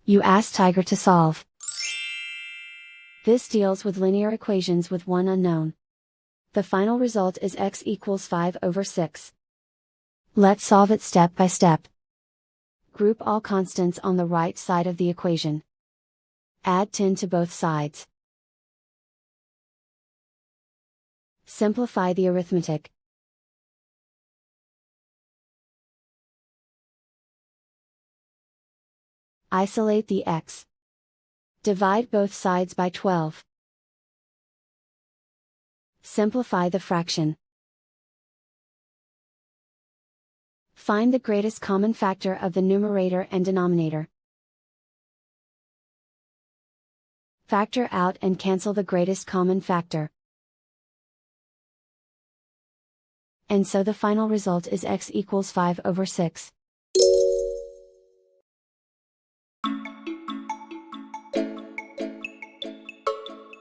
You ask Tiger to solve. This deals with linear equations with one unknown. The final result is x equals 5/6. Let's solve it step by step. Group all constants on the right side of the equation. Add 10 to both sides. Simplify the arithmetic. Isolate the x. Divide both sides by 12. Simplify the fraction. Find the greatest common factor of the numerator and denominator. Factor out and cancel the greatest common factor. And so the final result is x equals 5/6.